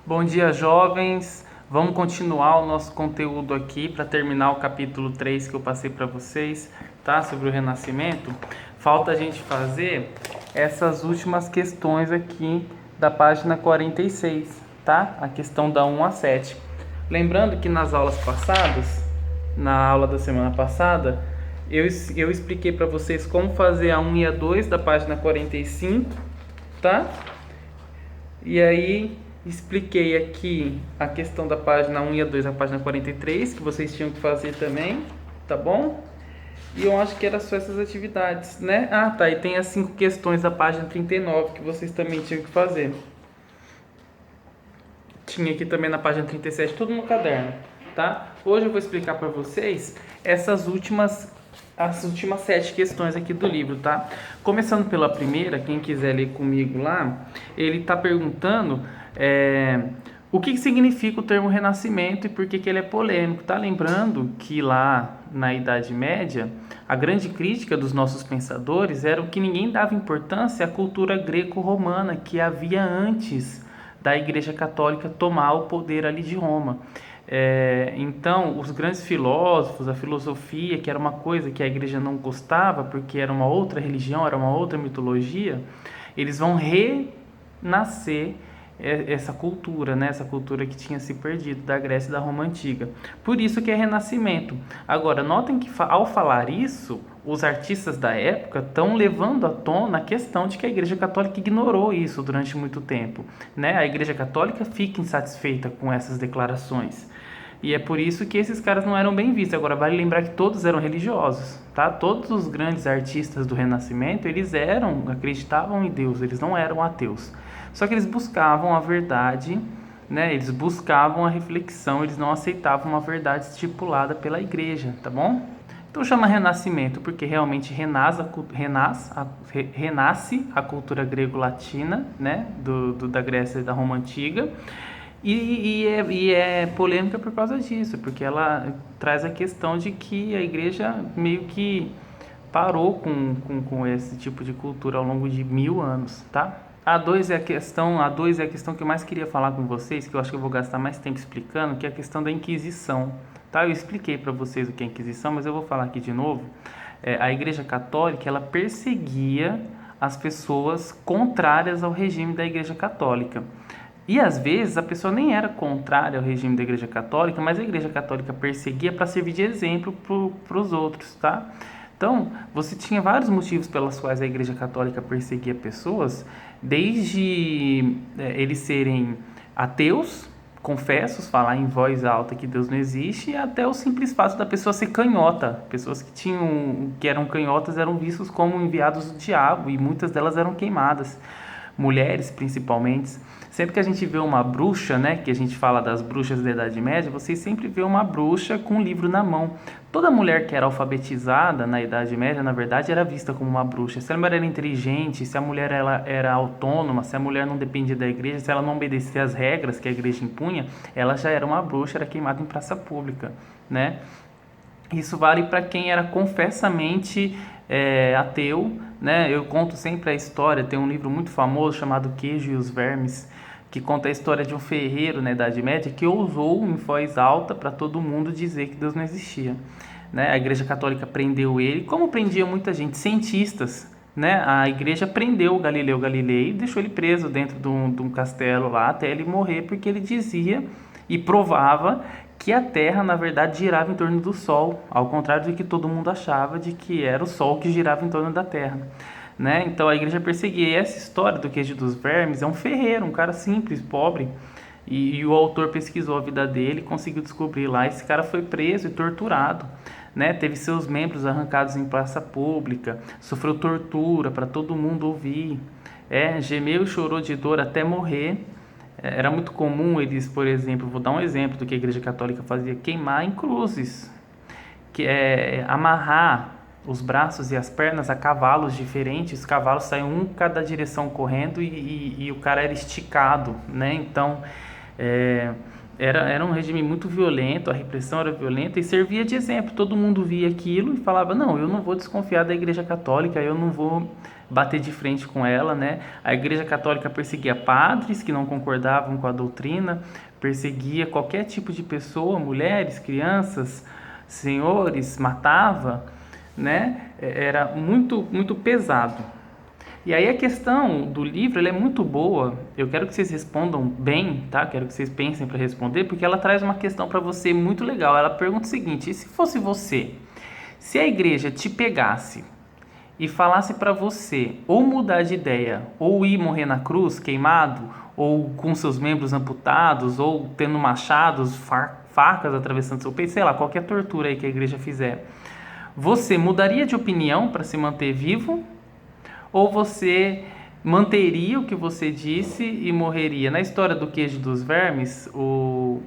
Bom dia, jovens. Vamos continuar o nosso conteúdo aqui para terminar o capítulo 3 que eu passei para vocês, tá? Sobre o Renascimento. Falta a gente fazer essas últimas questões aqui da página 46, tá? A questão da 1 a 7. Lembrando que nas aulas passadas, na aula da semana passada, eu expliquei para vocês como fazer a 1 e a 2 da página 45, tá? E aí expliquei aqui a questão da página 1 e a 2 da página 43, que vocês tinham que fazer também, tá bom? E eu acho que era só essas atividades, né? Ah, tá, e tem as 5 questões da página 39 que vocês também tinham que fazer. Tinha aqui também na página 37, tudo no caderno, tá? Hoje eu vou explicar para vocês as últimas 7 questões aqui do livro, tá? Começando pela primeira, quem quiser ler comigo lá, ele está perguntando o que significa o termo renascimento e por que ele é polêmico, tá? Lembrando que lá na Idade Média, a grande crítica dos nossos pensadores era o que ninguém dava importância à cultura greco-romana que havia antes da Igreja Católica tomar o poder ali de Roma. Então, os grandes filósofos, a filosofia, que era uma coisa que a igreja não gostava, porque era uma outra religião, era uma outra mitologia, eles vão renascer essa cultura, né? Essa cultura que tinha se perdido da Grécia e da Roma Antiga. Por isso que é renascimento. Agora, notem que ao falar isso, os artistas da época estão levando à tona a questão de que a Igreja Católica ignorou isso durante muito tempo, né? A Igreja Católica fica insatisfeita com essas declarações. E é por isso que esses caras não eram bem vistos. Agora, vale lembrar que todos eram religiosos, tá? Todos os grandes artistas do Renascimento, eles acreditavam em Deus, eles não eram ateus. Só que eles buscavam a verdade, né? Eles buscavam a reflexão, eles não aceitavam uma verdade estipulada pela igreja, tá bom? Então chama Renascimento porque realmente renasce a cultura grego-latina, né? Da Grécia e da Roma Antiga. E é polêmica por causa disso, porque ela traz a questão de que a igreja meio que parou com esse tipo de cultura ao longo de 1000 anos, tá? A2 é a questão que eu mais queria falar com vocês, que eu acho que eu vou gastar mais tempo explicando, que é a questão da Inquisição, tá? Eu expliquei para vocês o que é a Inquisição, mas eu vou falar aqui de novo. A Igreja Católica, ela perseguia as pessoas contrárias ao regime da Igreja Católica. E às vezes a pessoa nem era contrária ao regime da Igreja Católica, mas a Igreja Católica perseguia para servir de exemplo para os outros, tá? Então, você tinha vários motivos pelos quais a Igreja Católica perseguia pessoas, desde eles serem ateus, confessos, falar em voz alta que Deus não existe, até o simples fato da pessoa ser canhota. Pessoas que eram canhotas eram vistos como enviados do diabo e muitas delas eram queimadas. Mulheres, principalmente. Sempre que a gente vê uma bruxa, né, que a gente fala das bruxas da Idade Média, vocês sempre vê uma bruxa com um livro na mão. Toda mulher que era alfabetizada na Idade Média, na verdade, era vista como uma bruxa. Se a mulher era inteligente, se a mulher ela era autônoma, se a mulher não dependia da igreja, se ela não obedecia às regras que a igreja impunha, ela já era uma bruxa, era queimada em praça pública, né? Isso vale para quem era confessamente ateu, né? Eu conto sempre a história, tem um livro muito famoso chamado Queijo e os Vermes, que conta a história de um ferreiro na Idade Média que ousou em voz alta para todo mundo dizer que Deus não existia, né? A Igreja Católica prendeu ele, como prendia muita gente, cientistas, né? A igreja prendeu o Galileu Galilei e deixou ele preso dentro de um castelo lá até ele morrer, porque ele dizia e provava que a Terra, na verdade, girava em torno do Sol, ao contrário do que todo mundo achava, de que era o Sol que girava em torno da Terra, né? Então a igreja perseguia. E essa história do queijo dos vermes é um ferreiro, um cara simples, pobre, e o autor pesquisou a vida dele, conseguiu descobrir lá. Esse cara foi preso e torturado, né? Teve seus membros arrancados em praça pública, sofreu tortura para todo mundo ouvir, gemeu e chorou de dor até morrer. Era muito comum eles, por exemplo, vou dar um exemplo do que a Igreja Católica fazia, queimar em cruzes, que é amarrar os braços e as pernas a cavalos diferentes. Os cavalos saíam um em cada direção correndo e o cara era esticado, né? Então, era um regime muito violento, a repressão era violenta e servia de exemplo. Todo mundo via aquilo e falava, não, eu não vou desconfiar da Igreja Católica, eu não vou bater de frente com ela, né? A Igreja Católica perseguia padres que não concordavam com a doutrina, perseguia qualquer tipo de pessoa, mulheres, crianças, senhores, matava, né? Era muito pesado. E aí a questão do livro, ela é muito boa. Eu quero que vocês respondam bem, tá? Quero que vocês pensem para responder, porque ela traz uma questão para você muito legal. Ela pergunta o seguinte: e se fosse você, se a igreja te pegasse e falasse para você ou mudar de ideia, ou ir morrer na cruz, queimado, ou com seus membros amputados, ou tendo machados, facas atravessando seu peito, sei lá, qualquer tortura aí que a igreja fizer, você mudaria de opinião para se manter vivo? Ou você manteria o que você disse e morreria? Na história do queijo dos vermes, o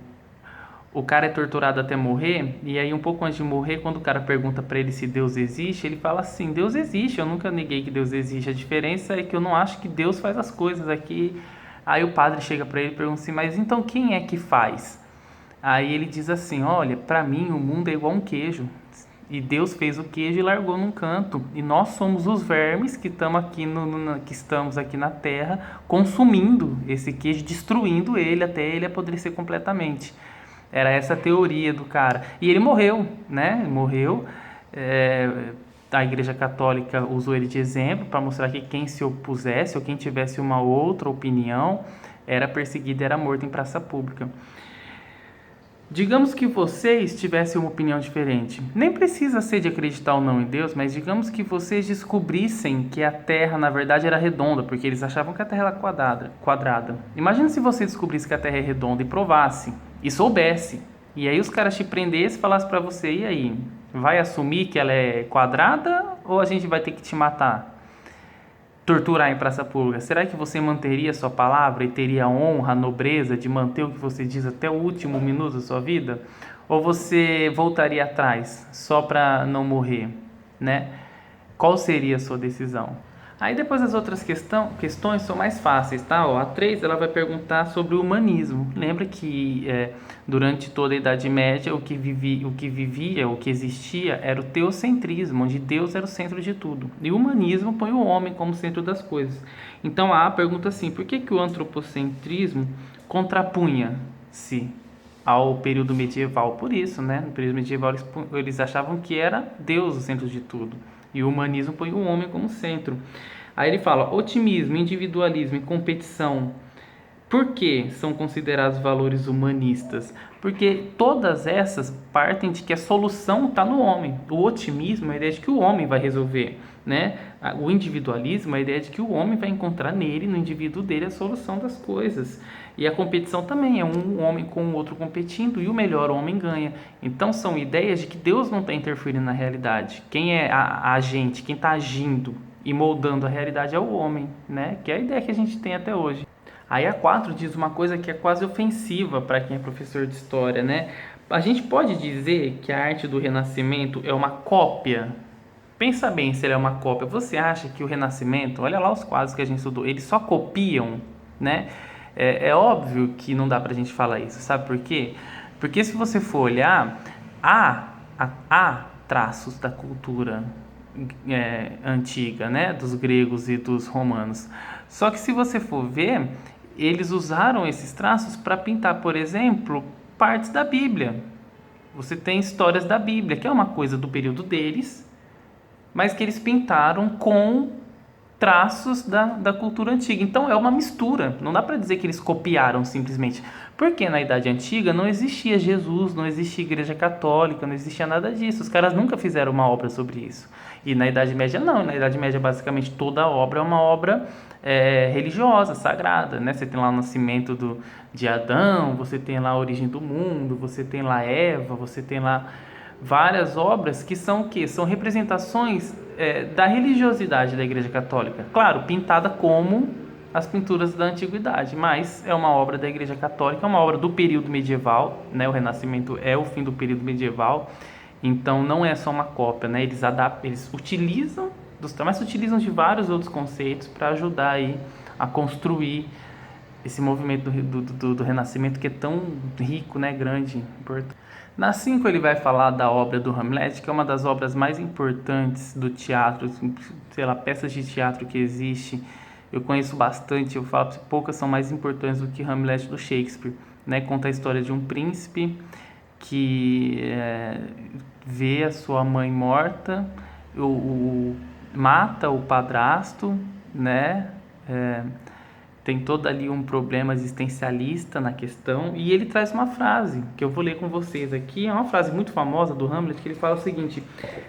cara é torturado até morrer, e aí um pouco antes de morrer, quando o cara pergunta para ele se Deus existe, ele fala assim: Deus existe, eu nunca neguei que Deus existe, a diferença é que eu não acho que Deus faz as coisas aqui. Aí o padre chega para ele e pergunta assim: mas então quem é que faz? Aí ele diz assim: olha, para mim o mundo é igual um queijo, e Deus fez o queijo e largou num canto, e nós somos os vermes que estamos aqui na terra consumindo esse queijo, destruindo ele até ele apodrecer completamente. Era essa a teoria do cara. E ele morreu, né? Morreu. A Igreja Católica usou ele de exemplo para mostrar que quem se opusesse ou quem tivesse uma outra opinião era perseguido, era morto em praça pública. Digamos que vocês tivessem uma opinião diferente. Nem precisa ser de acreditar ou não em Deus, mas digamos que vocês descobrissem que a Terra, na verdade, era redonda, porque eles achavam que a Terra era quadrada. Imagina se você descobrisse que a Terra é redonda e provasse, e soubesse. E aí os caras te prendessem e falassem pra você: e aí, vai assumir que ela é quadrada ou a gente vai ter que te matar? Torturar em praça pública, será que você manteria sua palavra e teria a honra, a nobreza de manter o que você diz até o último minuto da sua vida? Ou você voltaria atrás só para não morrer, né? Qual seria a sua decisão? Aí depois as outras questões são mais fáceis, tá? Ó, a 3 ela vai perguntar sobre o humanismo. Lembra que durante toda a Idade Média o que existia era o teocentrismo, onde Deus era o centro de tudo. E o humanismo põe o homem como centro das coisas. Então a pergunta assim: por que o antropocentrismo contrapunha-se ao período medieval? Por isso, né? No período medieval eles achavam que era Deus o centro de tudo. E o humanismo põe o homem como centro. Aí ele fala: otimismo, individualismo e competição. Por que são considerados valores humanistas? Porque todas essas partem de que a solução está no homem. O otimismo é a ideia de que o homem vai resolver, né? O individualismo é a ideia de que o homem vai encontrar nele, no indivíduo dele, a solução das coisas. E a competição também é um homem com o outro competindo e o melhor homem ganha. Então são ideias de que Deus não está interferindo na realidade. Quem é a agente, quem está agindo e moldando a realidade é o homem, né? Que é a ideia que a gente tem até hoje. Aí a 4 diz uma coisa que é quase ofensiva para quem é professor de história, né? A gente pode dizer que a arte do Renascimento é uma cópia? Pensa bem se ele é uma cópia. Você acha que o Renascimento, olha lá os quadros que a gente estudou, eles só copiam, né? É óbvio que não dá pra gente falar isso, sabe por quê? Porque se você for olhar, há traços da cultura antiga, né? Dos gregos e dos romanos. Só que se você for ver, eles usaram esses traços para pintar, por exemplo, partes da Bíblia. Você tem histórias da Bíblia, que é uma coisa do período deles, mas que eles pintaram com traços da cultura antiga. Então é uma mistura, não dá para dizer que eles copiaram simplesmente, porque na Idade Antiga não existia Jesus, não existia Igreja Católica, não existia nada disso, os caras nunca fizeram uma obra sobre isso. E na Idade Média não, na Idade Média basicamente toda a obra é uma obra religiosa, sagrada, né? Você tem lá o nascimento de Adão, você tem lá a origem do mundo, você tem lá Eva, você tem lá várias obras que são o quê? São representações da religiosidade da Igreja Católica. Claro, pintada como as pinturas da Antiguidade, mas é uma obra da Igreja Católica, é uma obra do período medieval, né? O Renascimento é o fim do período medieval, então não é só uma cópia, né? Eles utilizam de vários outros conceitos para ajudar aí a construir esse movimento do Renascimento que é tão rico, né, grande, importante. Na 5 ele vai falar da obra do Hamlet, que é uma das obras mais importantes do teatro, sei lá, peças de teatro que existe. Eu conheço bastante, eu falo que poucas são mais importantes do que Hamlet do Shakespeare, né? Conta a história de um príncipe que vê a sua mãe morta, mata o padrasto, né? Tem todo ali um problema existencialista na questão, e ele traz uma frase que eu vou ler com vocês aqui, é uma frase muito famosa do Hamlet, que ele fala o seguinte: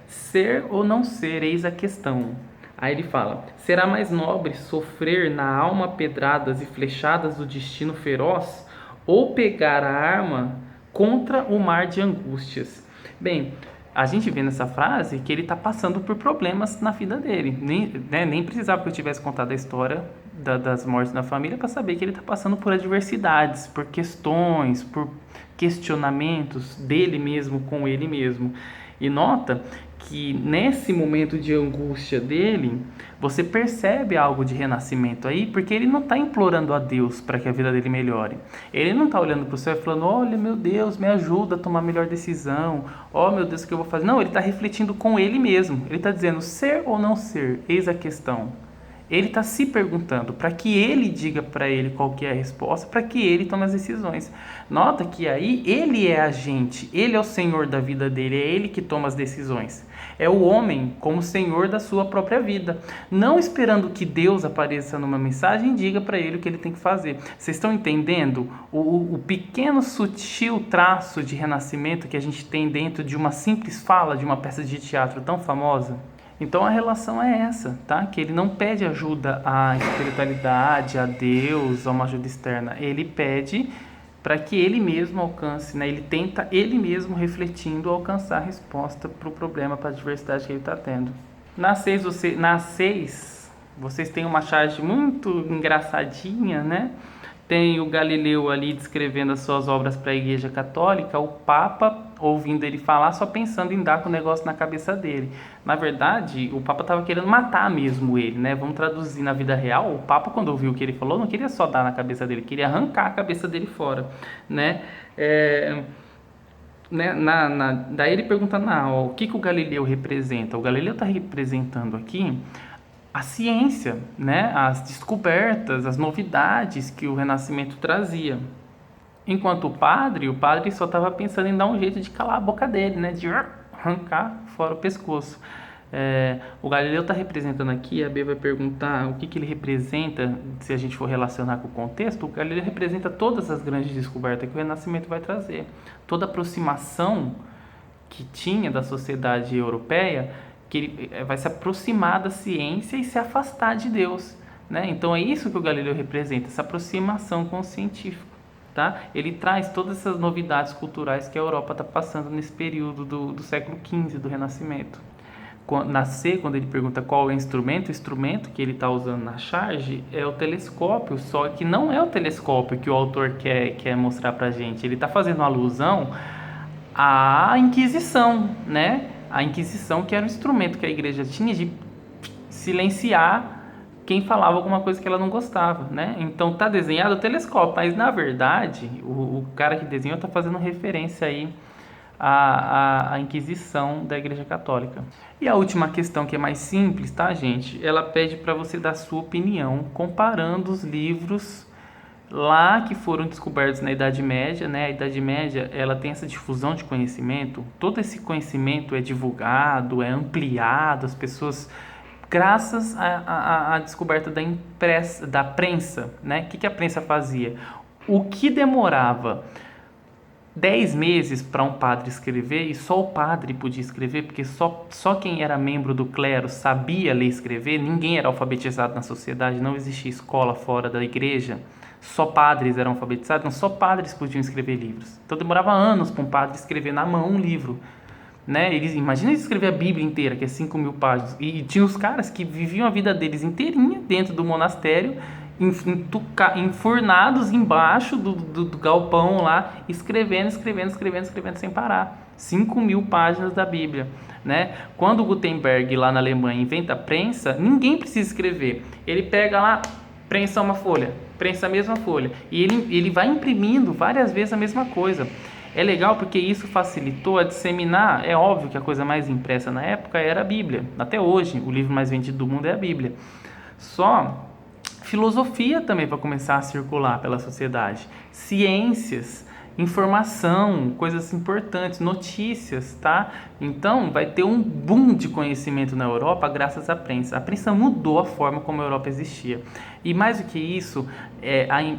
ser ou não ser, eis a questão. Aí ele fala: será mais nobre sofrer na alma pedradas e flechadas do destino feroz, ou pegar a arma contra o mar de angústias? Bem, a gente vê nessa frase que ele está passando por problemas na vida dele. Nem precisava que eu tivesse contado a história das mortes da família para saber que ele está passando por adversidades, por questões, por questionamentos dele mesmo com ele mesmo. E nota que nesse momento de angústia dele, você percebe algo de renascimento aí, porque ele não está implorando a Deus para que a vida dele melhore. Ele não está olhando para o céu e falando: olha, meu Deus, me ajuda a tomar a melhor decisão. Oh, meu Deus, o que eu vou fazer? Não, ele está refletindo com ele mesmo. Ele está dizendo: ser ou não ser? Eis a questão. Ele está se perguntando para que ele diga para ele qual que é a resposta, para que ele tome as decisões. Nota que aí ele é agente, ele é o senhor da vida dele, é ele que toma as decisões. É o homem como senhor da sua própria vida, não esperando que Deus apareça numa mensagem e diga para ele o que ele tem que fazer. Vocês estão entendendo o pequeno sutil traço de renascimento que a gente tem dentro de uma simples fala de uma peça de teatro tão famosa? Então a relação é essa, tá? Que ele não pede ajuda à espiritualidade, a Deus, a uma ajuda externa. Ele pede para que ele mesmo alcance, né? Ele tenta ele mesmo refletindo alcançar a resposta para o problema, para a adversidade que ele está tendo. Na 6, vocês têm uma charge muito engraçadinha, né? Tem o Galileu ali descrevendo as suas obras para a Igreja Católica, o Papa ouvindo ele falar, só pensando em dar com o negócio na cabeça dele. Na verdade, o Papa estava querendo matar mesmo ele, né? Vamos traduzir na vida real. O Papa, quando ouviu o que ele falou, não queria só dar na cabeça dele, queria arrancar a cabeça dele fora, né? Daí ele pergunta o que o Galileu representa. O Galileu está representando aqui a ciência, né? As descobertas, as novidades que o Renascimento trazia. Enquanto o padre só estava pensando em dar um jeito de calar a boca dele, né? De arrancar fora o pescoço. O Galileu está representando aqui, a B vai perguntar o que ele representa, se a gente for relacionar com o contexto. O Galileu representa todas as grandes descobertas que o Renascimento vai trazer. Toda a aproximação que tinha da sociedade europeia, que ele vai se aproximar da ciência e se afastar de Deus, né? Então é isso que o Galileu representa, essa aproximação com o científico, tá? Ele traz todas essas novidades culturais que a Europa está passando nesse período do século XV, do Renascimento. Na C, quando ele pergunta qual é o instrumento que ele está usando na charge é o telescópio, só que não é o telescópio que o autor quer mostrar para a gente. Ele está fazendo alusão à Inquisição, né? A Inquisição, que era um instrumento que a igreja tinha de silenciar quem falava alguma coisa que ela não gostava, né? Então tá desenhado o telescópio, mas na verdade o cara que desenhou está fazendo referência aí à Inquisição da Igreja Católica. E a última questão, que é mais simples, tá, gente? Ela pede para você dar sua opinião comparando os livros lá que foram descobertos na Idade Média, né? A Idade Média, ela tem essa difusão de conhecimento, todo esse conhecimento é divulgado, é ampliado, as pessoas, graças à descoberta da prensa, né? O que a prensa fazia? O que demorava 10 meses para um padre escrever, e só o padre podia escrever, porque só quem era membro do clero sabia ler e escrever, ninguém era alfabetizado na sociedade, não existia escola fora da igreja, só padres eram alfabetizados, então só padres podiam escrever livros. Então demorava anos para um padre escrever na mão um livro, né? Imagina eles escrever a Bíblia inteira, que é 5.000 páginas, e tinha os caras que viviam a vida deles inteirinha dentro do monastério, enfurnados embaixo do galpão lá, escrevendo sem parar. 5.000 páginas da Bíblia, né? Quando Gutenberg lá na Alemanha inventa a prensa, ninguém precisa escrever. Ele pega lá, prensa uma folha, prensa a mesma folha. E ele vai imprimindo várias vezes a mesma coisa. É legal porque isso facilitou a disseminar. É óbvio que a coisa mais impressa na época era a Bíblia. Até hoje, o livro mais vendido do mundo é a Bíblia. Só filosofia também para começar a circular pela sociedade. Ciências, informação, coisas importantes, notícias, tá? Então vai ter um boom de conhecimento na Europa graças à prensa. A prensa mudou a forma como a Europa existia. E mais do que isso,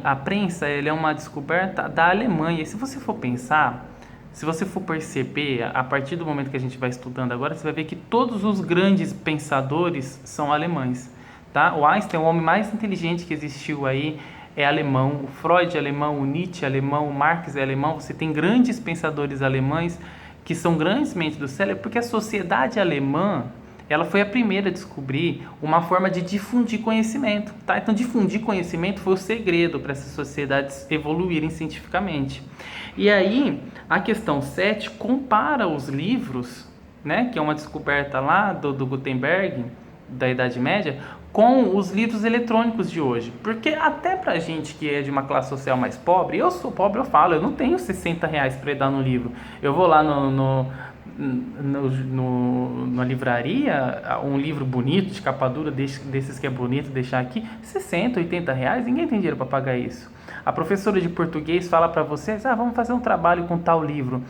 a prensa ela é uma descoberta da Alemanha. E se você for pensar, se você for perceber, a partir do momento que a gente vai estudando agora, você vai ver que todos os grandes pensadores são alemães, tá? O Einstein é o homem mais inteligente que existiu aí, é alemão, o Freud é alemão, o Nietzsche é alemão, o Marx é alemão. Você tem grandes pensadores alemães que são grandes mentes do cérebro, porque a sociedade alemã, ela foi a primeira a descobrir uma forma de difundir conhecimento, tá? Então, difundir conhecimento foi o segredo para essas sociedades evoluírem cientificamente. E aí, a questão 7 compara os livros, né, que é uma descoberta lá do Gutenberg, da Idade Média, com os livros eletrônicos de hoje. Porque até pra gente que é de uma classe social mais pobre, eu sou pobre, eu falo, eu não tenho R$60 para dar no livro. Eu vou lá na livraria, um livro bonito, de capa dura, desses que é bonito, deixar aqui, R$60, R$80, ninguém tem dinheiro para pagar isso. A professora de português fala para vocês, vamos fazer um trabalho com tal livro.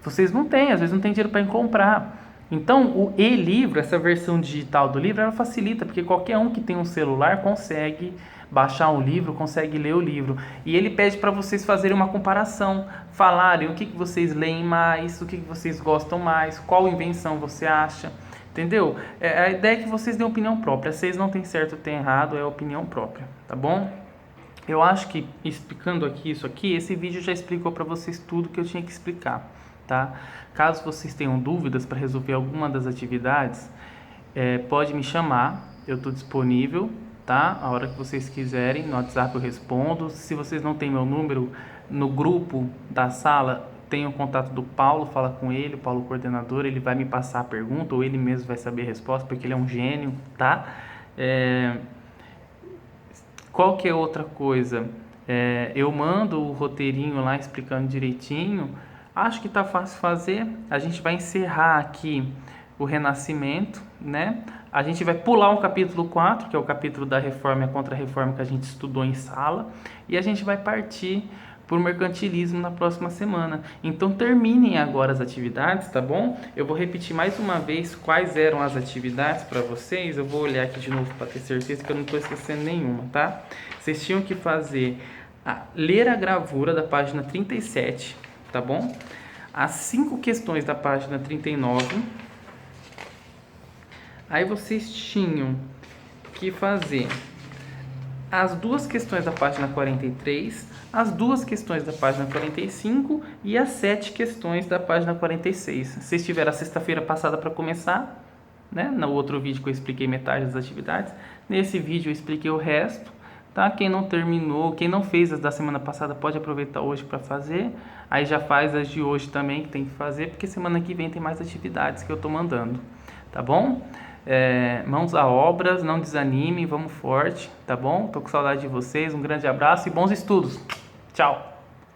Vocês não têm, às vezes não tem dinheiro para comprar. Então, o e-livro, essa versão digital do livro, ela facilita, porque qualquer um que tem um celular consegue baixar um livro, consegue ler o livro. E ele pede para vocês fazerem uma comparação, falarem o que vocês leem mais, o que vocês gostam mais, qual invenção você acha, entendeu? A ideia é que vocês dêem opinião própria. Vocês não têm certo ou têm errado, é opinião própria, tá bom? Eu acho que, explicando aqui isso aqui, esse vídeo já explicou para vocês tudo que eu tinha que explicar, tá? Caso vocês tenham dúvidas para resolver alguma das atividades, pode me chamar, eu estou disponível, tá? A hora que vocês quiserem, no WhatsApp eu respondo. Se vocês não têm meu número, no grupo da sala tem o contato do Paulo, fala com ele, o Paulo coordenador, ele vai me passar a pergunta, ou ele mesmo vai saber a resposta, porque ele é um gênio, tá? Qualquer outra coisa, eu mando o roteirinho lá explicando direitinho. Acho que está fácil fazer. A gente vai encerrar aqui o Renascimento, né? A gente vai pular o capítulo 4, que é o capítulo da Reforma e a Contra-Reforma que a gente estudou em sala, e a gente vai partir para o mercantilismo na próxima semana. Então terminem agora as atividades, tá bom? Eu vou repetir mais uma vez quais eram as atividades para vocês. Eu vou olhar aqui de novo para ter certeza que eu não estou esquecendo nenhuma, tá? Vocês tinham que fazer ler a gravura da página 37, tá bom? As 5 questões da página 39. Aí vocês tinham que fazer as 2 questões da página 43, as 2 questões da página 45 e as 7 questões da página 46. Vocês tiveram a sexta-feira passada para começar, né? No outro vídeo que eu expliquei metade das atividades. Nesse vídeo eu expliquei o resto. Tá? Quem não terminou, quem não fez as da semana passada pode aproveitar hoje para fazer. Aí já faz as de hoje também que tem que fazer, porque semana que vem tem mais atividades que eu tô mandando, tá bom? Mãos à obras, não desanime, vamos forte, tá bom? Tô com saudade de vocês, um grande abraço e bons estudos. Tchau!